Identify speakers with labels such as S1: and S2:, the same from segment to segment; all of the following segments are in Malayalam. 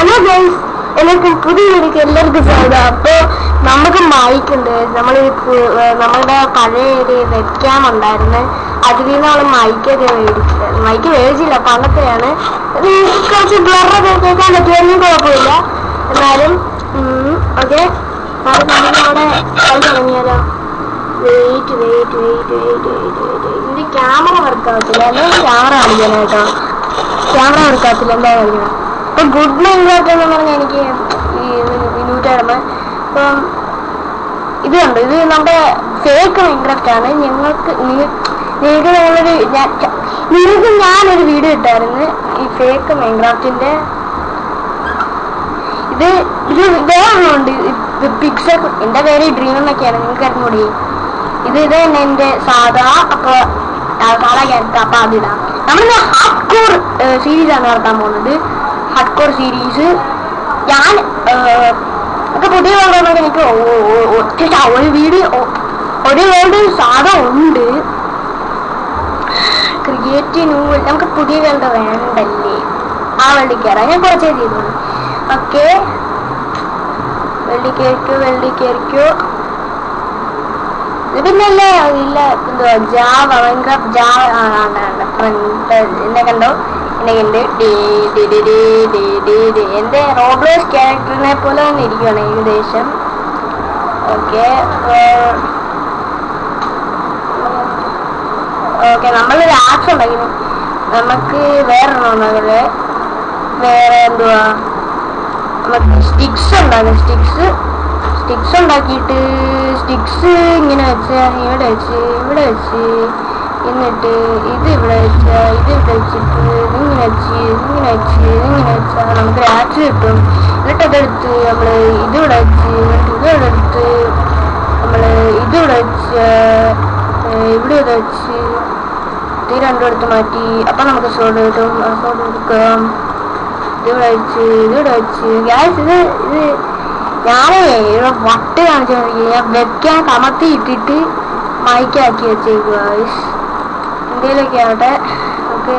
S1: ഹലോ ഗൈസ്, എല്ലാവർക്കും പുതിയ വീഡിയോക്ക് എല്ലാവർക്കും സ്വാഗതം. അപ്പോൾ നമുക്ക് മൈക്കുണ്ട്. നമ്മളുടെ പഴയ ഒരു വെബ്ക്യാം ഉണ്ടായിരുന്നു. അതിൽ നിന്ന് നമ്മൾ മൈക്കൊക്കെ മേടിച്ചത്. മൈക്ക് മേടിച്ചില്ല, പണ്ടത്തെയാണ്. കുറച്ച് ബ്ലറൊക്കെ കേൾക്കാൻ പറ്റുമെന്നും കുഴപ്പമില്ല. എന്നാലും ഓക്കെ, നമ്മുടെ കളി തുടങ്ങിയാലോ. വെയിറ്റ് ഇതിന്റെ ക്യാമറ വർക്കാവത്തില്ല. അല്ലെങ്കിൽ ക്യാമറ കാണിക്കാനായിട്ടോ, ക്യാമറ വർക്കാവത്തില്ല. എന്താ കളിക്കണം. ഇപ്പൊ ഗുഡ് മൈൻക്രാഫ്റ്റ് എന്ന് പറഞ്ഞാൽ എനിക്ക് ഈ മിനിറ്റായിരുന്നു. ഇപ്പം ഇത് കണ്ടു, ഇത് നമ്മുടെ ഫേക്ക് മൈൻക്രാഫ്റ്റ് ആണ്. നിങ്ങൾക്ക് ഞാനൊരു വീഡിയോ ഇട്ടായിരുന്നു ഈ ഫേക്ക് മൈൻക്രാഫ്റ്റിന്റെ. ഇത് വേറൊന്നുണ്ട്, പിക്സൽ. എന്റെ പേര് ഡ്രീം എന്നൊക്കെയാണ്, നിങ്ങൾക്ക് അറിഞ്ഞൂടി. ഇത് തന്നെ എന്റെ സാധാ ക്യാരക്ടർ. അപ്പൊ അതിടാം. നമ്മളിന്ന് ഹാർഡ് കോർ സീരീസ് ആണ് നടത്താൻ പോകുന്നത്. ഹാർഡ് കോർ സീരീസ് ഞാൻ ഒക്കെ പുതിയ വേൾഡ് എനിക്ക് ഒരു വീഡിയോ ഒരു വേൾഡ് സാധനം ഉണ്ട്. ക്രിയേറ്റീവ് ന്യൂ വേൾഡ് നമുക്ക് പുതിയ വേൾഡ് വേണ്ടല്ലേ. ആ വേൾഡിൽ കയറാം. ഞാൻ കുറച്ചേ ചെയ്തു. ഓക്കെ, വെള്ളി കയറിക്കോ. പിന്നല്ലേ ഇല്ല, എന്തുവാ ജാവ മൈൻക്രാഫ്റ്റ് ജാവ എന്നെ കണ്ടോ, എന്നെ കണ്ട് എന്റെ റോബ്ലോക്സ് ക്യാരക്ടറിനെ പോലെ തന്നെ ഇരിക്കുകയാണ് ഏകദേശം. ഓക്കെ നമ്മളൊരു ആക്സ് ഉണ്ടാക്കി. നമുക്ക് വേറെ എന്തുവാ, നമുക്ക് സ്റ്റിക്സ് ഉണ്ടാകും. സ്റ്റിക്സ് ഉണ്ടാക്കിയിട്ട് സ്റ്റിക്സ് ഇങ്ങനെ വെച്ച് ഇവിടെ വെച്ച് എന്നിട്ട് ഇത് ഇവിടെ വെച്ചിട്ട് ഇങ്ങനെ വെച്ചാൽ നമുക്കൊരു ആക്സ് കിട്ടും. എന്നിട്ട് അതെടുത്ത് നമ്മൾ ഇതിവിടെ വെച്ച് എടുത്ത് നമ്മൾ ഇതിവിടെ വെച്ച് ഇവിടെ വെച്ച് ഇത് രണ്ടും എടുത്ത് മാറ്റി. അപ്പം നമുക്ക് സോഡ് കിട്ടും. സോഡ് എടുക്കാം. ഇതിവിടെ വെച്ച് ഗ്യാസ് ഇത് ഞാനേ ഇവിടെ വട്ട് കാണിച്ചോണ്ടിരിക്കുക. ഞാൻ വെക്കാൻ കമത്തി ഇട്ടിട്ട് മൈക്കാക്കി വെച്ചേക്കുക. ഇന്ത്യയിലൊക്കെ ആവട്ടെ, നമുക്ക്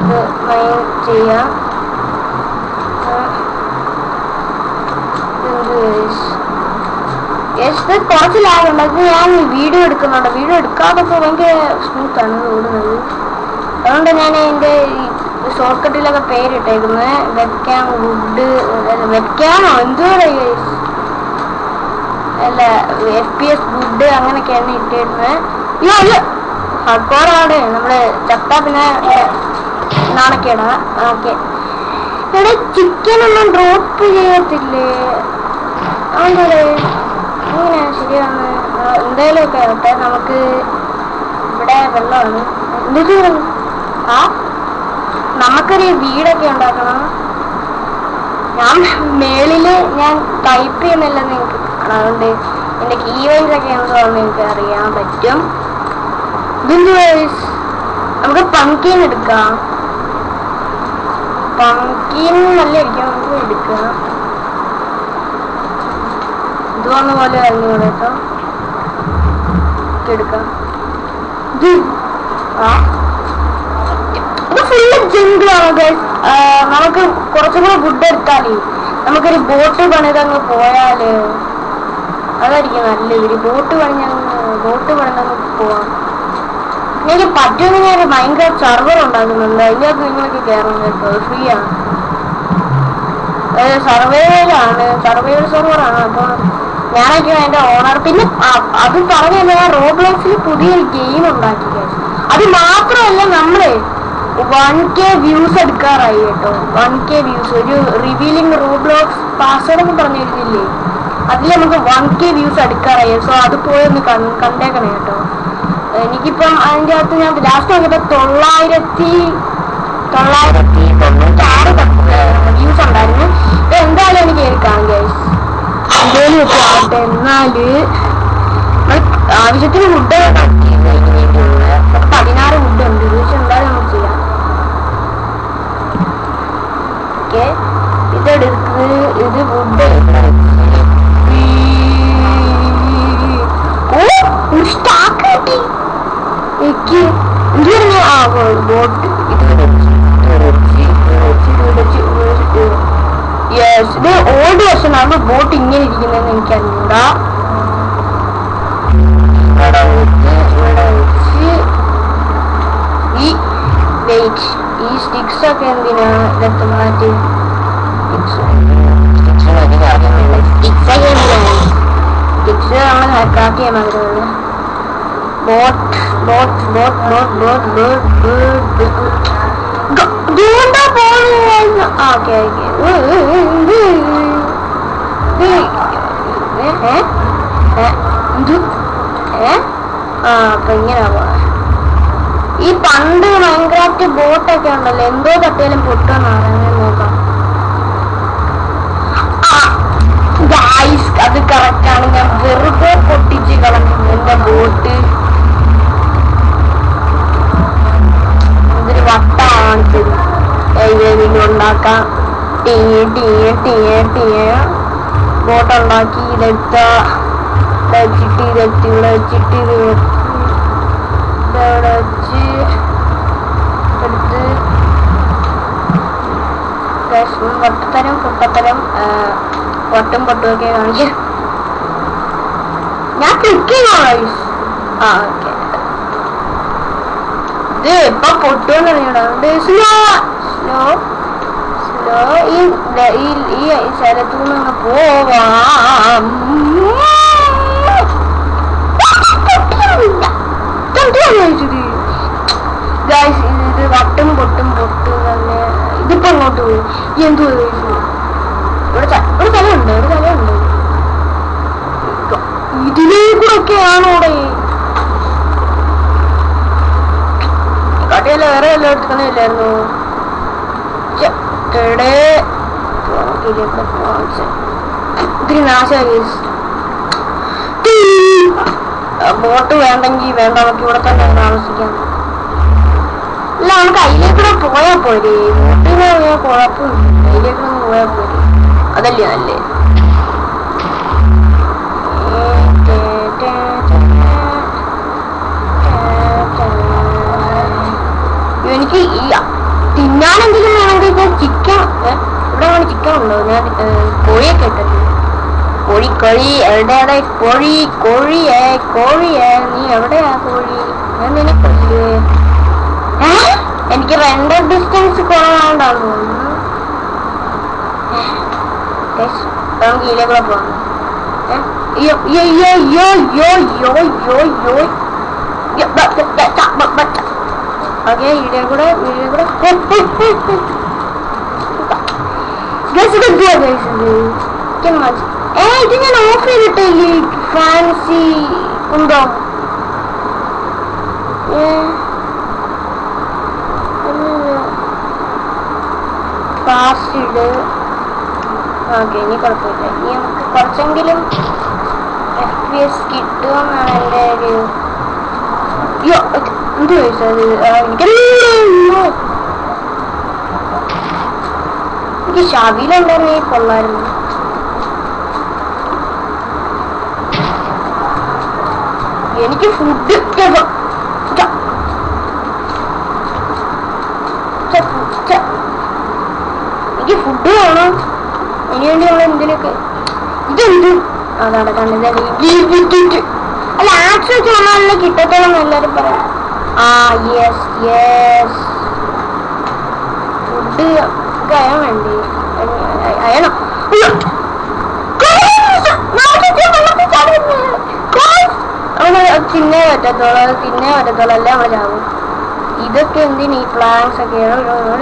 S1: ഇത് മൈൻ ചെയ്യാം. കുറച്ച് ലാഗുണ്ട്. അത് ഞാൻ വീഡിയോ എടുക്കുന്നുണ്ട്. വീഡിയോ എടുക്കാതൊക്കെ ഭയങ്കര സ്മൂത്താണ് ഓടുന്നത്. അതുകൊണ്ട് ഞാൻ എൻ്റെ ഷോർട്ട് കട്ടിലൊക്കെ പേരിട്ടേക്കുന്നത് വെബ്ക്യാം വെബ്ക്യാമോ എന്തുകൂടെ അല്ല FPS ഗുഡ് അങ്ങനെയൊക്കെയാണ് ഇട്ടിരുന്നത്. ഹാർഡ് കോറാണ്. നമ്മള് ചത്ത പിന്നെ നാണക്കേടാ. ഓക്കെ, ഇവിടെ ചിക്കൻ ഒന്നും ഡ്രോപ്പ് ചെയ്യത്തില്ലേ? അതുപോലെ അങ്ങനെ ശരിയാണ്. എന്തായാലും ഒക്കെ ആവട്ടെ. നമുക്ക് ഇവിടെ വെള്ളമാണ്. എന്തൊക്കെ നമുക്കൊരു വീടൊക്കെ ഉണ്ടാക്കണം. ഞാൻ മേളില് ഞാൻ ടൈപ്പ് ചെയ്യുന്നില്ലെന്ന് എനിക്ക് കാണാം. അതുകൊണ്ട് എന്റെ കീവേഡൊക്കെ എന്താണെന്ന് എനിക്ക് അറിയാൻ പറ്റും. നമുക്ക് പംകിൻ എടുക്കാം. പംകിൻ നല്ലായിരിക്കും, നമുക്ക് എടുക്കാം. ഇത് വന്ന പോലെ അറിഞ്ഞൂടെ കേട്ടോ. എടുക്കാം. നമുക്ക് കുറച്ചും കൂടെ ഫുഡ് എടുത്താലേ നമുക്കൊരു ബോട്ട് പണിതങ്ങ് പോയാല് അതായിരിക്കും നല്ലൊരു ബോട്ട് പണിതങ്ങ് പോവാം. എനിക്ക് പറ്റുമെങ്കിൽ ഞാൻ ഭയങ്കര സർവർ ഉണ്ടാക്കുന്നുണ്ട്. അതിനകത്ത് നിങ്ങൾക്ക് കയറും കേട്ടോ. ഫ്രീ ആണ്, സർവൈവൽ സെർവറാണ്. അപ്പൊ ഞാനൊക്കെയാണ് എന്റെ ഓണർ. പിന്നെ അത് പറഞ്ഞു ഞാൻ റോബ്ലോക്സിൽ പുതിയൊരു ഗെയിം ഉണ്ടാക്കി. അത് മാത്രമല്ല, നമ്മള് 1K വ്യൂസ് എടുക്കാറായി കേട്ടോ. 1K views. ഒരു റിവീലിംഗ് റോബ്ലോക്സ് പാസ്വേഡ് എന്ന് പറഞ്ഞിരുന്നില്ലേ, അതിൽ നമുക്ക് 1K വ്യൂസ് എടുക്കാറായി. സോ അത് പോയി ഒന്ന് കണ്ടേക്കണേ കേട്ടോ. എനിക്കിപ്പം അതിൻ്റെ അകത്ത് ഞാൻ ലാസ്റ്റ് നോക്കിയപ്പോൾ 996 വ്യൂസ് ഉണ്ടായിരുന്നു. എന്തായാലും എനിക്ക് കേൾക്കാം ഗൈസ്, എന്തേലും ഒക്കെ ആവട്ടെ. എന്നാല് ആവശ്യത്തിന് ഫുഡ് 16 ഫുഡ് ഉണ്ട്. പക്ഷെ എന്തായാലും നമുക്ക് ചെയ്യാം. ഓക്കെ, ഇതെടുക്ക്. ഇത് ഫുഡ് സ്റ്റാക്ക് കിട്ടി എനിക്ക്. എന്ത് പറഞ്ഞു? ബോട്ട് ഇത് ഓൾഡ് വെർഷൻ ആണ് ബോട്ട് ഇങ്ങനെ ഇരിക്കുന്നതെന്ന് എനിക്ക് അറിഞ്ഞൂടാ. ഇവിടെ വെച്ച് ഈ സ്റ്റിക്സ് ഒക്കെ എന്തിനാ ഇതൊക്കെ മാറ്റി സ്റ്റിക്സ് നമ്മൾ ഹാക്കാക്കിയ മാത്രമല്ല. Boat boat boat boat boat boat okay അപ്പൊ ഇങ്ങനെ പോവാ. ഈ പണ്ട് മൈൻക്രാഫ്റ്റ് ബോട്ടൊക്കെ ഉണ്ടല്ലോ, എന്തോ തട്ടിയാലും പൊട്ടുമെന്നാണ്. അങ്ങനെ നോക്കാം. അത് കറക്റ്റാണ്. ഞാൻ വെറുതെ പൊട്ടിച്ച് കളഞ്ഞു എന്റെ ബോട്ട്. ഇതൊരു വട്ടാണ് ഉണ്ടാക്കാം. ബോട്ട് ഉണ്ടാക്കി ഇതെടുത്ത് വെച്ചിട്ട് ഇവിടെ വെച്ചിട്ട് ഇതവിടെ വെച്ച് എടുത്ത് വട്ടത്തരം പൊട്ടത്തരം പൊട്ടും പൊട്ടുമൊക്കെ കാണിക്കും. ഞാൻ ക്ലിക്ക് ചെയ്യണോ? ഓക്കെ. ഇത് എപ്പൊ പൊട്ടുമെന്ന് അറിയണം. സ്ലോ സ്ലോ സ്ലോ ഈ സ്ഥലത്തുനിന്ന് അങ്ങ് പോവാം. ഇത് വട്ടും പൊട്ടും പൊട്ടും തന്നെ. ഇതിപ്പോ അങ്ങോട്ട് പോയി. എന്തോ ഇവിടെ സ്ഥലമുണ്ട്, ഇവിടെ സ്ഥലമുണ്ട്. ഇതിലേക്കൂടൊക്കെയാണോ കാട്ടിയല്ല വേറെ വല്ലതും എടുക്കണില്ലായിരുന്നു. ഇത്തിരി നാശമായി. ബോട്ട് വേണ്ടെങ്കിൽ വേണ്ട, നമുക്ക് ഇവിടെ തന്നെ താമസിക്കാം. അല്ല, നമുക്ക് അതിലേക്കൂടെ പോയാ പോരെ. ബോട്ടിനെ പോയാൽ കുഴപ്പമില്ല, അതിലേക്കൂടെ പോയാ പോരെ. അതല്ലേ നല്ലേ. എനിക്ക് ഈ തിന്നാനെങ്കിലും വേണമെങ്കിൽ ഇപ്പൊ ചിക്കൻ ഇവിടെ വേണം. ചിക്കൻ ഉണ്ടോ? ഞാൻ കോഴിയൊക്കെ ഇട്ടല്ലേ. കോഴി എവിടെയാണ്? കോഴിയെ നീ എവിടെയാ കോഴി? ഞാൻ നിനക്കല്ലേ. എനിക്ക് റെൻഡർ ഡിസ്റ്റൻസ് കുറവാണ്ടാന്ന് തോന്നുന്നു. നമുക്ക് ഇതിലേക്കൂടെ പോകാം. ഓക്കെ, ഇതിലെ കൂടെ ഇത് ഞാൻ ഓഫ് ചെയ്തിട്ടില്ലേ? ഫാൻസി ഉണ്ടോ? ഫാസ്റ്റ് ഇട്. ഓക്കെ, ഇനി കുഴപ്പമില്ല. ഇനി നമുക്ക് കുറച്ചെങ്കിലും FPS കിട്ടുമെന്നാണ് എൻ്റെ ഒരു എന്ത് ചോദിച്ചത്. എനിക്ക് ഷാവിയിലുണ്ടായിരുന്നെങ്കിൽ കൊള്ളായിരുന്നു. എനിക്ക് ഫുഡ് വേണം. അതിന് വേണ്ടി നമ്മൾ എന്തിനൊക്കെ ഇതെന്ത് അതാണ് കണ്ടത്. അല്ല, ആക്ഷൻ ചാനലിൽ കിട്ടത്തോളം എല്ലാരും പറയാം. യെസ് ഫുഡ് അയൺ വേണ്ടി അയണം. തിന്നേ പറ്റത്തോളം അല്ലേ നമ്മൾ ചാവും. ഇതൊക്കെ എന്തിന് ഈ പ്ലാൻസ് ഒക്കെ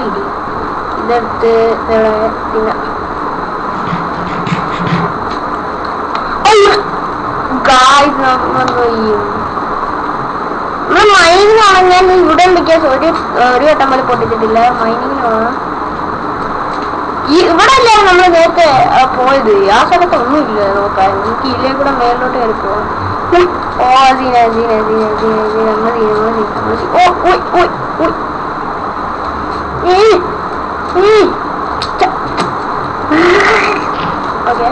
S1: ഇടി. ഇതെടുത്ത് തിന്ന. മൈനിങ്ങാണ്. ഞാൻ ഇവിടെ എന്തൊക്കെയാ ഒരു വട്ടം പോലെ പൊട്ടിച്ചിട്ടില്ല. മൈനിങ്ങിനാണ് ഇവിടെ അല്ലേ നമ്മൾ നേരത്തെ പോയത്. ആ സ്ഥലത്ത് ഒന്നുമില്ല നോക്കാൻ. എനിക്ക് ഇതിലേ കൂടെ മേലോട്ട് കയറി പോവാം. ഓക്കെ,